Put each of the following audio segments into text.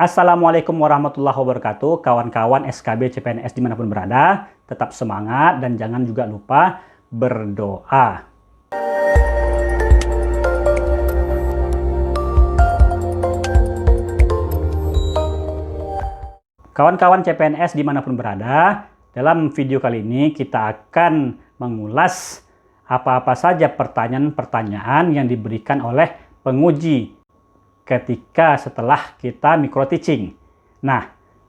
Assalamualaikum warahmatullahi wabarakatuh, kawan-kawan SKB CPNS dimanapun berada, tetap semangat dan jangan juga lupa berdoa. Kawan-kawan CPNS dimanapun berada, dalam video kali ini kita akan mengulas apa-apa saja pertanyaan-pertanyaan yang diberikan oleh penguji ketika setelah kita micro teaching. Nah,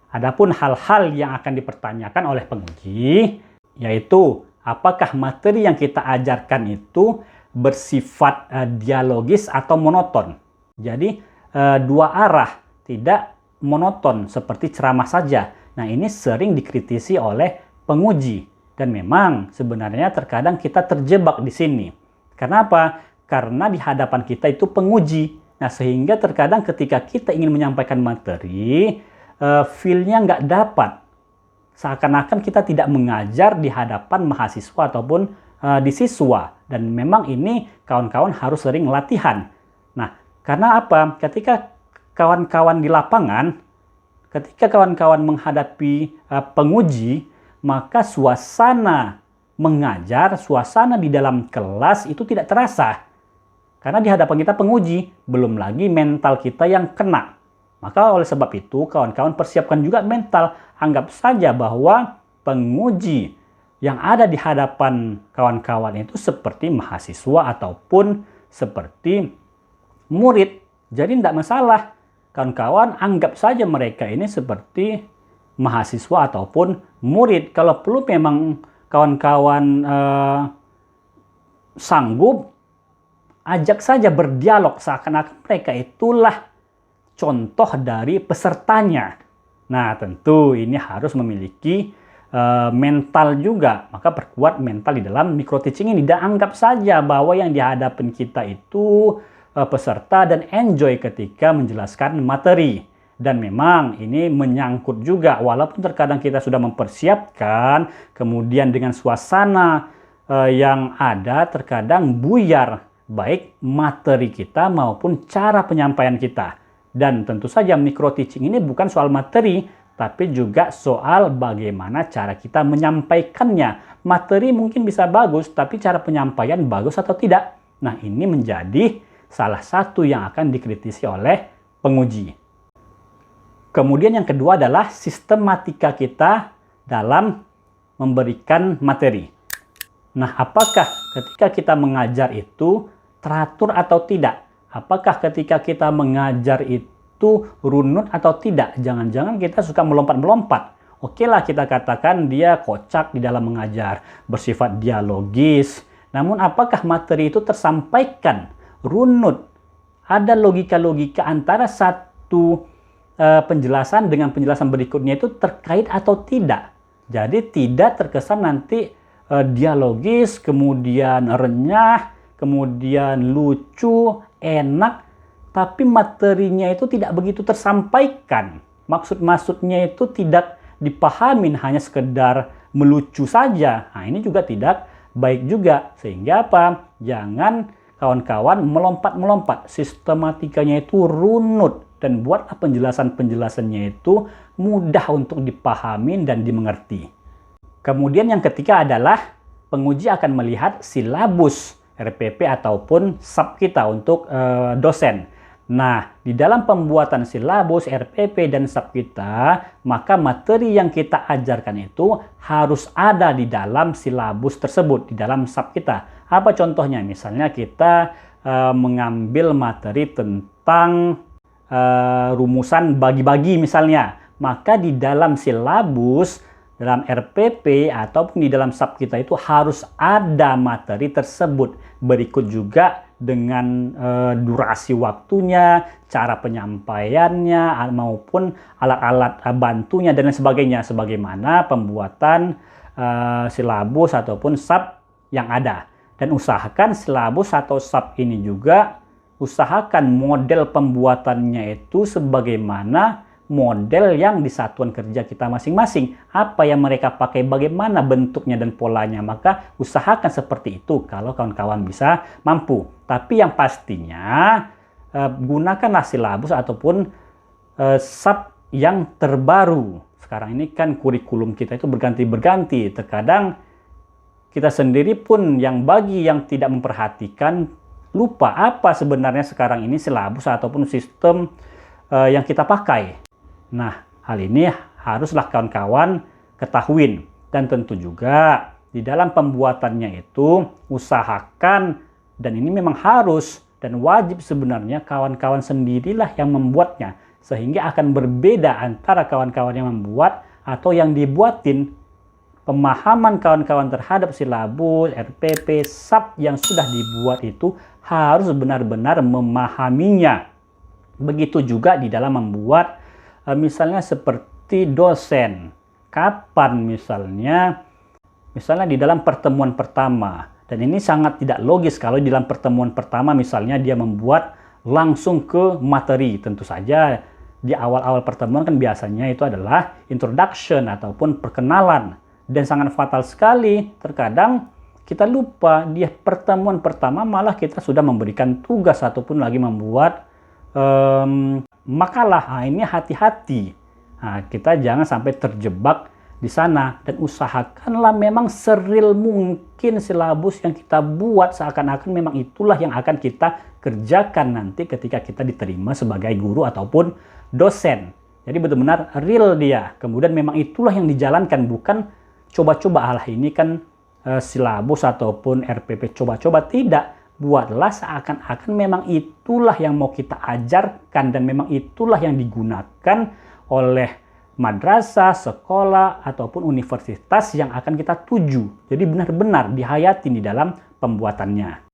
adapun hal-hal yang akan dipertanyakan oleh penguji, yaitu apakah materi yang kita ajarkan itu bersifat dialogis atau monoton. Jadi dua arah, tidak monoton seperti ceramah saja. Nah, ini sering dikritisi oleh penguji dan memang sebenarnya terkadang kita terjebak di sini. Kenapa? Karena di hadapan kita itu penguji. Nah, sehingga terkadang ketika kita ingin menyampaikan materi, feel-nya nggak dapat. Seakan-akan kita tidak mengajar di hadapan mahasiswa ataupun di siswa. Dan memang ini kawan-kawan harus sering latihan. Nah, karena apa? Ketika kawan-kawan di lapangan, ketika kawan-kawan menghadapi penguji, maka suasana mengajar, suasana di dalam kelas itu tidak terasa. Karena di hadapan kita penguji, belum lagi mental kita yang kena. Maka oleh sebab itu, kawan-kawan persiapkan juga mental. Anggap saja bahwa penguji yang ada di hadapan kawan-kawan itu seperti mahasiswa ataupun seperti murid. Jadi tidak masalah. Kawan-kawan anggap saja mereka ini seperti mahasiswa ataupun murid. Kalau perlu memang kawan-kawan sanggup, ajak saja berdialog seakan-akan mereka itulah contoh dari pesertanya. Nah, tentu ini harus memiliki mental juga. Maka perkuat mental di dalam micro teaching ini. Dan anggap saja bahwa yang dihadapin kita itu peserta dan enjoy ketika menjelaskan materi. Dan memang ini menyangkut juga, walaupun terkadang kita sudah mempersiapkan, kemudian dengan suasana yang ada terkadang buyar, baik materi kita maupun cara penyampaian kita. Dan tentu saja micro teaching ini bukan soal materi, tapi juga soal bagaimana cara kita menyampaikannya. Materi mungkin bisa bagus, tapi cara penyampaian bagus atau tidak. Nah, ini menjadi salah satu yang akan dikritisi oleh penguji. Kemudian yang kedua adalah sistematika kita dalam memberikan materi. Nah, apakah ketika kita mengajar itu teratur atau tidak? Apakah ketika kita mengajar itu runut atau tidak? Jangan-jangan kita suka melompat-melompat. Oke lah, kita katakan dia kocak di dalam mengajar, bersifat dialogis. Namun apakah materi itu tersampaikan runut? Ada logika-logika antara satu penjelasan dengan penjelasan berikutnya itu terkait atau tidak. Jadi tidak terkesan nanti dialogis, kemudian renyah, kemudian lucu, enak, tapi materinya itu tidak begitu tersampaikan. Maksud-maksudnya itu tidak dipahamin, hanya sekedar melucu saja. Nah, ini juga tidak baik juga. Sehingga apa? Jangan kawan-kawan melompat-melompat. Sistematikanya itu runut. Dan buatlah penjelasan-penjelasannya itu mudah untuk dipahami dan dimengerti. Kemudian yang ketiga adalah penguji akan melihat silabus RPP ataupun SAP kita untuk dosen. Nah, di dalam pembuatan silabus RPP dan SAP kita, maka materi yang kita ajarkan itu harus ada di dalam silabus tersebut, di dalam SAP kita. Apa contohnya? Misalnya kita mengambil materi tentang rumusan bagi-bagi misalnya. Maka di dalam silabus, dalam RPP ataupun di dalam SAP kita itu harus ada materi tersebut. Berikut juga dengan durasi waktunya, cara penyampaiannya, maupun alat-alat bantunya dan lain sebagainya. Sebagaimana pembuatan silabus ataupun SAP yang ada. Dan usahakan silabus atau SAP ini juga, usahakan model pembuatannya itu sebagaimana model yang di satuan kerja kita masing-masing. Apa yang mereka pakai, bagaimana bentuknya dan polanya. Maka usahakan seperti itu kalau kawan-kawan bisa mampu. Tapi yang pastinya gunakanlah silabus ataupun sub yang terbaru. Sekarang ini kan kurikulum kita itu berganti-berganti. Terkadang kita sendiri pun bagi yang tidak memperhatikan, lupa apa sebenarnya sekarang ini silabus ataupun sistem yang kita pakai. Nah, hal ini haruslah kawan-kawan ketahuin. Dan tentu juga di dalam pembuatannya itu usahakan, dan ini memang harus dan wajib sebenarnya kawan-kawan sendirilah yang membuatnya. Sehingga akan berbeda antara kawan-kawan yang membuat atau yang dibuatin. Pemahaman kawan-kawan terhadap silabus, RPP, sub yang sudah dibuat itu harus benar-benar memahaminya. Begitu juga di dalam membuat misalnya seperti dosen. Kapan misalnya di dalam pertemuan pertama. Dan ini sangat tidak logis kalau di dalam pertemuan pertama misalnya dia membuat langsung ke materi. Tentu saja di awal-awal pertemuan kan biasanya itu adalah introduction ataupun perkenalan. Dan sangat fatal sekali, terkadang kita lupa di pertemuan pertama malah kita sudah memberikan tugas ataupun lagi membuat makalah. Nah, ini hati-hati. Nah, kita jangan sampai terjebak di sana, dan usahakanlah memang seril mungkin silabus yang kita buat seakan-akan memang itulah yang akan kita kerjakan nanti ketika kita diterima sebagai guru ataupun dosen. Jadi benar-benar real dia. Kemudian memang itulah yang dijalankan, bukan coba-coba. Ini kan silabus ataupun RPP coba-coba. Tidak, buatlah seakan-akan memang itulah yang mau kita ajarkan, dan memang itulah yang digunakan oleh madrasah, sekolah, ataupun universitas yang akan kita tuju. Jadi benar-benar dihayati di dalam pembuatannya.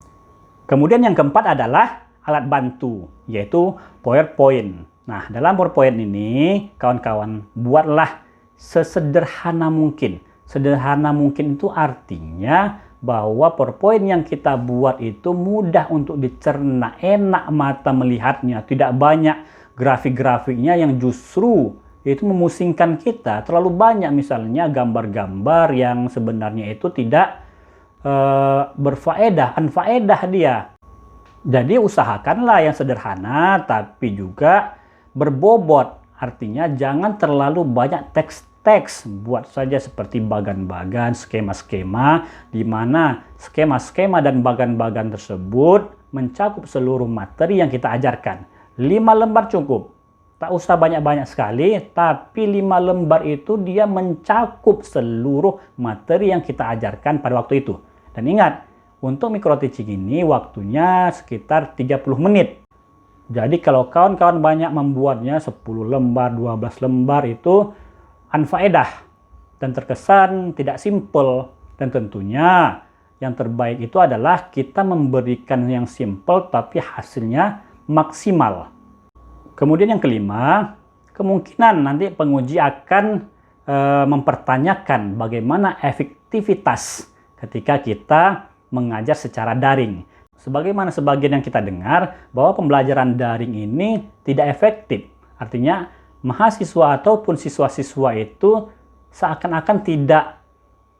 Kemudian yang keempat adalah alat bantu, yaitu PowerPoint. Nah, dalam PowerPoint ini, kawan-kawan, buatlah sesederhana mungkin. Sederhana mungkin itu artinya bahwa PowerPoint yang kita buat itu mudah untuk dicerna, enak mata melihatnya, tidak banyak grafik-grafiknya yang justru itu memusingkan kita. Terlalu banyak misalnya gambar-gambar yang sebenarnya itu tidak berfaedah, anfaedah dia. Jadi usahakanlah yang sederhana tapi juga berbobot. Artinya jangan terlalu banyak teks, buat saja seperti bagan-bagan, skema-skema, di mana skema-skema dan bagan-bagan tersebut mencakup seluruh materi yang kita ajarkan. 5 lembar cukup, tak usah banyak-banyak sekali, tapi 5 lembar itu dia mencakup seluruh materi yang kita ajarkan pada waktu itu. Dan ingat, untuk micro teaching ini waktunya sekitar 30 menit. Jadi kalau kawan-kawan banyak membuatnya 10 lembar, 12 lembar itu anfaedah dan terkesan tidak simple. Dan tentunya yang terbaik itu adalah kita memberikan yang simple tapi hasilnya maksimal. Kemudian yang kelima, kemungkinan nanti penguji akan mempertanyakan bagaimana efektivitas ketika kita mengajar secara daring. Sebagaimana sebagian yang kita dengar bahwa pembelajaran daring ini tidak efektif. Artinya mahasiswa ataupun siswa-siswa itu seakan-akan tidak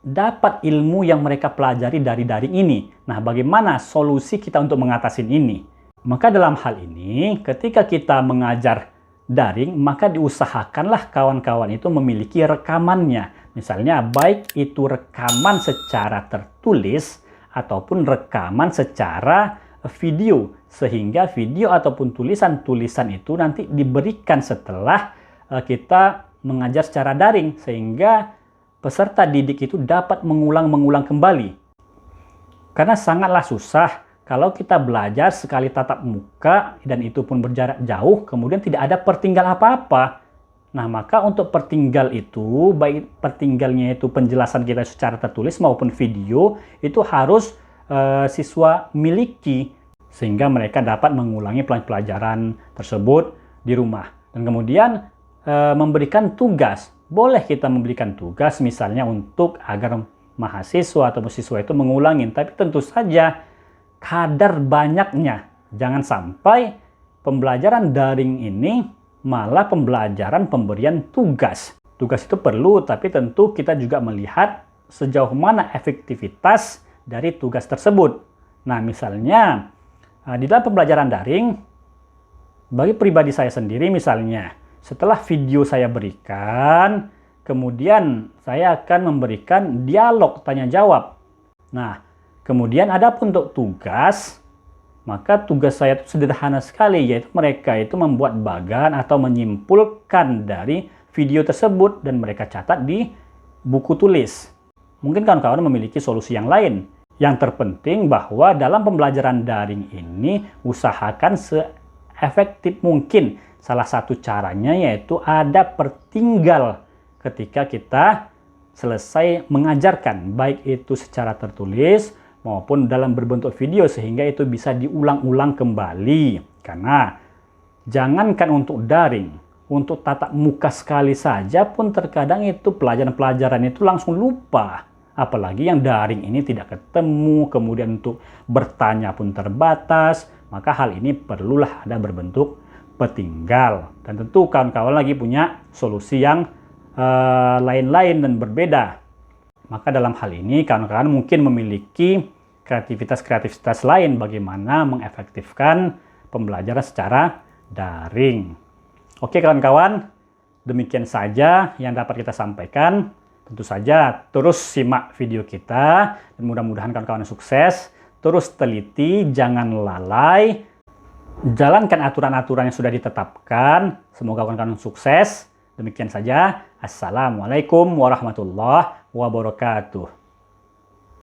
dapat ilmu yang mereka pelajari dari daring ini. Nah, bagaimana solusi kita untuk mengatasi ini? Maka dalam hal ini, ketika kita mengajar daring, maka diusahakanlah kawan-kawan itu memiliki rekamannya. Misalnya, baik itu rekaman secara tertulis ataupun rekaman secara video, sehingga video ataupun tulisan-tulisan itu nanti diberikan setelah kita mengajar secara daring, sehingga peserta didik itu dapat mengulang kembali. Karena sangatlah susah kalau kita belajar sekali tatap muka dan itu pun berjarak jauh, kemudian tidak ada pertinggal apa-apa. Nah, maka untuk pertinggal itu, baik pertinggalnya itu penjelasan kita secara tertulis maupun video, itu harus siswa miliki, sehingga mereka dapat mengulangi pelajaran tersebut di rumah. Dan kemudian memberikan tugas. Boleh kita memberikan tugas misalnya untuk agar mahasiswa atau siswa itu mengulangi, tapi tentu saja kadar banyaknya. Jangan sampai pembelajaran daring ini malah pembelajaran pemberian tugas. Tugas itu perlu, tapi tentu kita juga melihat sejauh mana efektivitas dari tugas tersebut. Nah, misalnya di dalam pembelajaran daring, bagi pribadi saya sendiri misalnya, setelah video saya berikan, kemudian saya akan memberikan dialog tanya jawab. Nah, kemudian ada pun untuk tugas, maka tugas saya itu sederhana sekali, yaitu mereka itu membuat bagan atau menyimpulkan dari video tersebut dan mereka catat di buku tulis. Mungkin kawan-kawan memiliki solusi yang lain. Yang terpenting bahwa dalam pembelajaran daring ini usahakan seefektif mungkin. Salah satu caranya yaitu ada pertinggal ketika kita selesai mengajarkan, baik itu secara tertulis maupun dalam berbentuk video, sehingga itu bisa diulang-ulang kembali. Karena jangankan untuk daring, untuk tatap muka sekali saja pun terkadang itu pelajaran-pelajaran itu langsung lupa. Apalagi yang daring ini tidak ketemu, kemudian untuk bertanya pun terbatas, maka hal ini perlulah ada berbentuk petinggal. Dan tentu kawan-kawan lagi punya solusi yang lain-lain dan berbeda. Maka dalam hal ini kawan-kawan mungkin memiliki kreativitas lain bagaimana mengefektifkan pembelajaran secara daring. Oke kawan-kawan, demikian saja yang dapat kita sampaikan. Tentu saja terus simak video kita dan mudah-mudahan kawan-kawan sukses. Terus teliti, jangan lalai. Jalankan aturan-aturan yang sudah ditetapkan. Semoga kawan-kawan sukses. Demikian saja. Assalamualaikum warahmatullahi wabarakatuh.